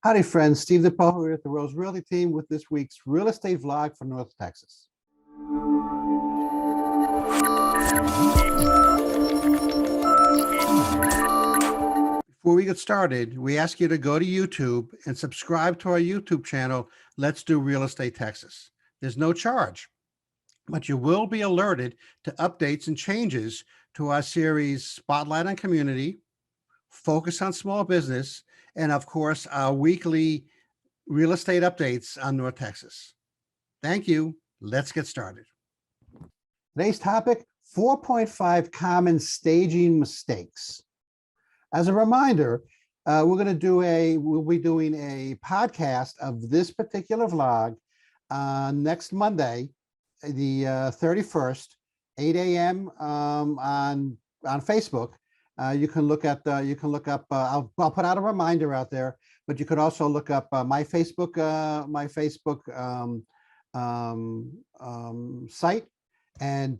Howdy, friends. Steve DePaul here at the Rose Realty team with this week's real estate vlog for North Texas. Before we get started, we ask you to go to YouTube and subscribe to our YouTube channel, Let's Do Real Estate Texas. There's no charge, but you will be alerted to updates and changes to our series Spotlight on Community, Focus on Small Business, and of course, our weekly real estate updates on North Texas. Thank you. Let's get started. Today's topic, 4.5 common staging mistakes. As a reminder, we'll be doing a podcast of this particular vlog next Monday, the 31st, 8 a.m. on Facebook. You can look up, I'll put out a reminder out there, but you could also look up my Facebook site and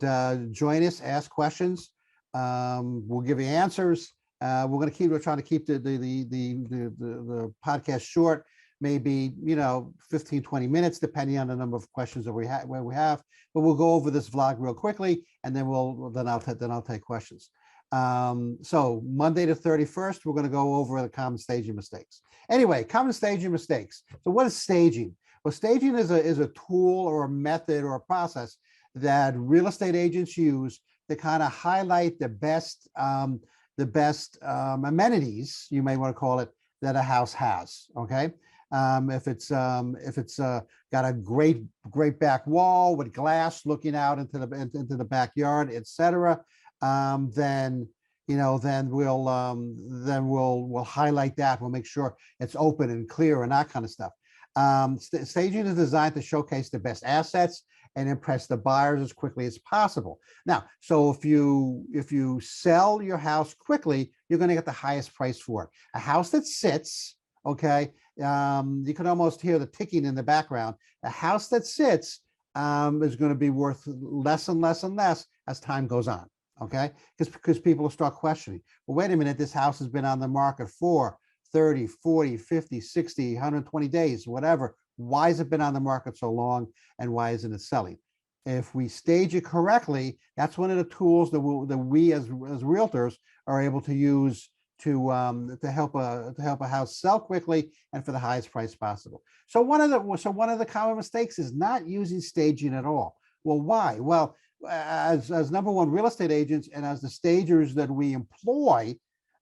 join us, ask questions. We'll give you answers. We're trying to keep the podcast short, maybe 15, 20 minutes, depending on the number of questions that we have. But we'll go over this vlog real quickly, and then I'll take questions. So Monday the 31st, we're going to go over the common staging mistakes. Anyway, common staging mistakes. So what is staging? Well, staging is a tool or a method or a process that real estate agents use to kind of highlight the best amenities, you may want to call it, that a house has. Okay. If it's got a great back wall with glass looking out into the backyard, etc. Then we'll highlight that. We'll make sure it's open and clear and that kind of stuff. Staging is designed to showcase the best assets and impress the buyers as quickly as possible. Now, so if you sell your house quickly, you're going to get the highest price for it. A house that sits, okay, you can almost hear the ticking in the background. A house that sits is going to be worth less and less and less as time goes on. Okay, because people will start questioning, well, wait a minute, this house has been on the market for 30, 40, 50, 60, 120 days, whatever. Why has it been on the market so long, and why isn't it selling? If we stage it correctly, that's one of the tools that we as realtors are able to use to help a house sell quickly and for the highest price possible. So one of the common mistakes is not using staging at all. Well, why? Well, as number one real estate agents and as the stagers that we employ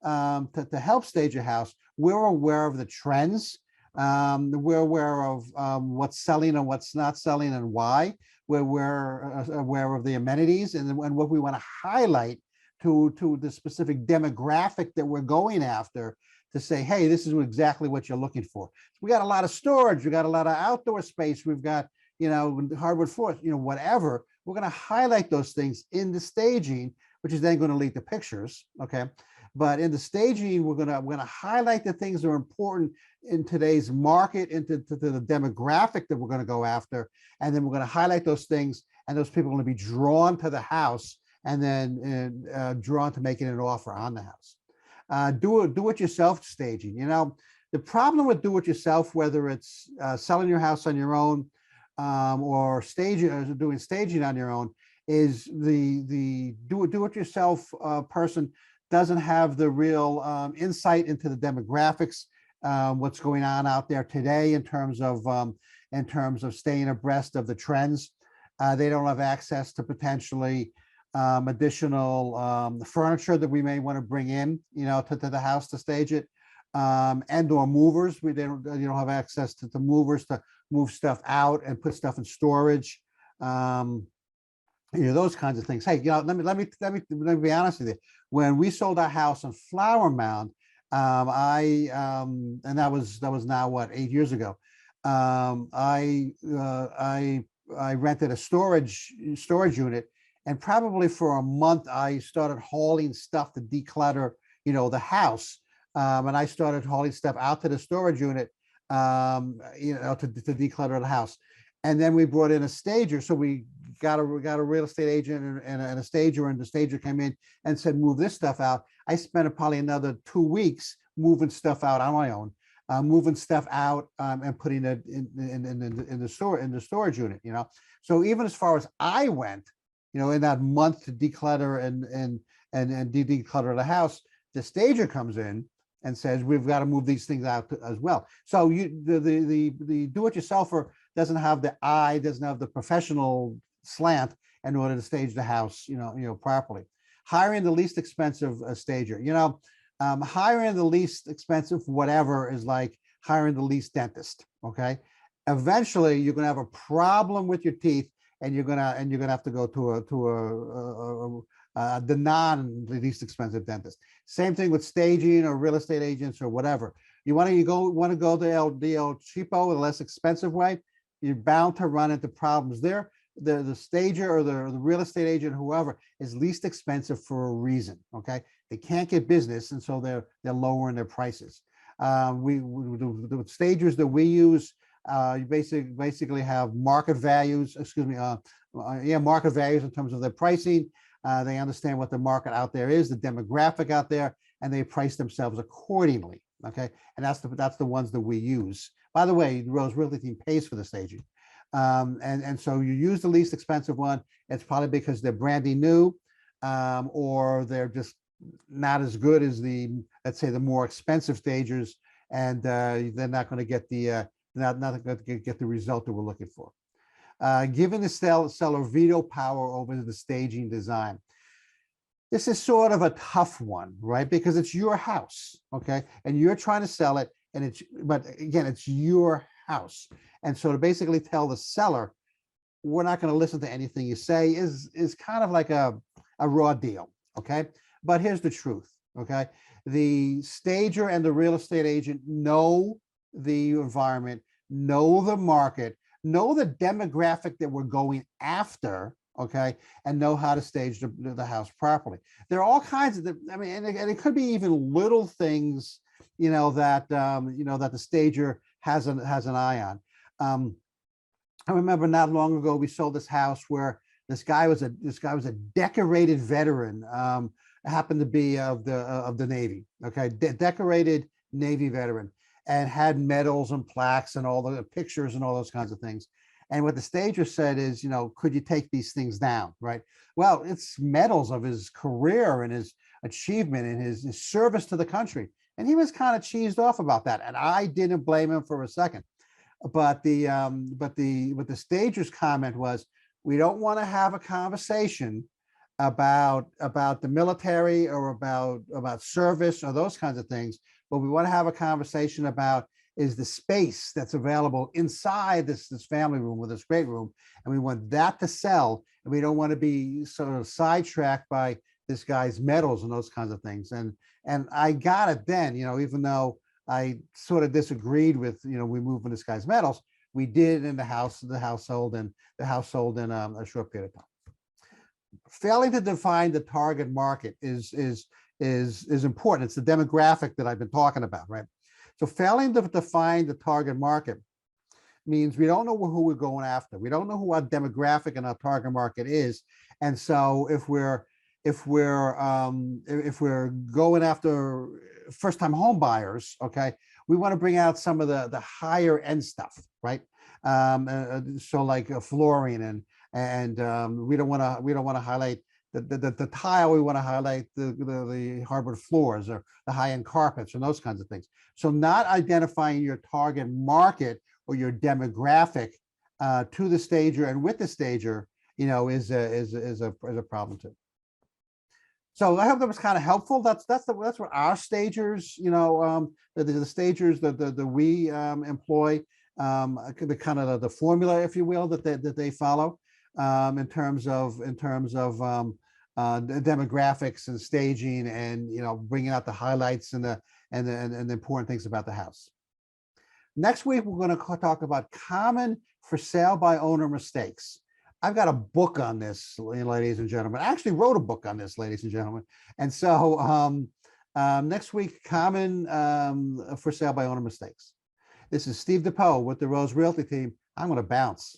to help stage a house, we're aware of the trends. We're aware of what's selling and what's not selling and why. We're aware of the amenities and what we want to highlight to the specific demographic that we're going after, to say, hey, this is exactly what you're looking for. We got a lot of storage, we got a lot of outdoor space, we've got hardwood floors, whatever. We're going to highlight those things in the staging, which is then going to lead to pictures. Okay. But in the staging, we're going to highlight the things that are important in today's market, into the demographic that we're going to go after. And then we're going to highlight those things, and those people are going to be drawn to the house and then drawn to making an offer on the house. Do-it-yourself staging. The problem with do-it-yourself, whether it's selling your house on your own, or doing staging on your own, is the do-it-yourself person doesn't have the real insight into the demographics, what's going on out there today in terms of staying abreast of the trends. They don't have access to potentially additional furniture that we may want to bring in, to the house to stage it, and or movers. They don't have access to the movers to move stuff out and put stuff in storage. Those kinds of things. Hey, let me be honest with you. When we sold our house in Flower Mound, and that was now what, 8 years ago. I rented a storage unit, and probably for a month I started hauling stuff to declutter, the house. And I started hauling stuff out to the storage unit, to declutter the house. And then we brought in a stager. So we got a real estate agent and a stager, and the stager came in and said, move this stuff out. I spent probably another 2 weeks moving stuff out on my own. moving stuff out and putting it in the storage unit. So even as far as I went, in that month to declutter and declutter the house, the stager comes in and says we've got to move these things out as well. So the do-it-yourselfer doesn't have the eye, doesn't have the professional slant in order to stage the house, properly. Hiring the least expensive stager, hiring the least expensive whatever is like hiring the least dentist. Okay, eventually you're going to have a problem with your teeth, and you're gonna have to go to the least expensive dentist. Same thing with staging or real estate agents or whatever. You want to go the El cheapo, the less expensive way. You're bound to run into problems there. The stager or the real estate agent, whoever, is least expensive for a reason. Okay, they can't get business, and so they're lowering their prices. The stagers that we use, you basically have market values. Market values in terms of their pricing. They understand what the market out there is, the demographic out there, and they price themselves accordingly. Okay, and that's the ones that we use. By the way, the Rose Realty team pays for the staging. And so you use the least expensive one. It's probably because they're brandy new, or they're just not as good as let's say the more expensive stagers, and they're not going to get the not going to get the result that we're looking for. Giving the seller veto power over the staging design. This is sort of a tough one, right? Because it's your house, okay, and you're trying to sell it, but again, it's your house. And so to basically tell the seller, we're not going to listen to anything you say is kind of like a raw deal. Okay. But here's the truth. Okay. The stager and the real estate agent know the environment, know the market, know the demographic that we're going after. Okay. And know how to stage the house properly. There are all kinds of, and it could be even little things, that the stager has an eye on. I remember not long ago we sold this house where this guy was a decorated veteran. Happened to be of the Navy. Okay, decorated Navy veteran, and had medals and plaques and all the pictures and all those kinds of things. And what the stager said is, could you take these things down? Right. Well, it's medals of his career and his achievement and his service to the country. And he was kind of cheesed off about that. And I didn't blame him for a second. But what the stager's comment was, we don't want to have a conversation about the military or about service or those kinds of things. What we want to have a conversation about is the space that's available inside this family room, or this great room, and we want that to sell. And we don't want to be sort of sidetracked by this guy's medals and those kinds of things. And I got it then, even though I sort of disagreed with, we moving this guy's medals. We did in the household in a short period of time. Failing to define the target market is important. It's the demographic that I've been talking about, right? So failing to define the target market means we don't know who we're going after. We don't know who our demographic and our target market is. And so if we're going after first-time home buyers, okay, we want to bring out some of the higher end stuff, right? So like flooring and we don't want to highlight the tile. We want to highlight the hardwood floors or the high-end carpets and those kinds of things. So not identifying your target market or your demographic to the stager and with the stager, is a problem too. So I hope that was kind of helpful. That's what our stagers, the stagers that we employ, the kind of the formula, if you will, that they follow in terms of the demographics and staging and bringing out the highlights and the important things about the house. Next week we're going to talk about common for sale by owner mistakes. I've got a book on this, ladies and gentlemen. I actually wrote a book on this, ladies and gentlemen. And so next week, common for sale by owner mistakes. This is Steve DePoe with the Rose Realty team. I'm going to bounce.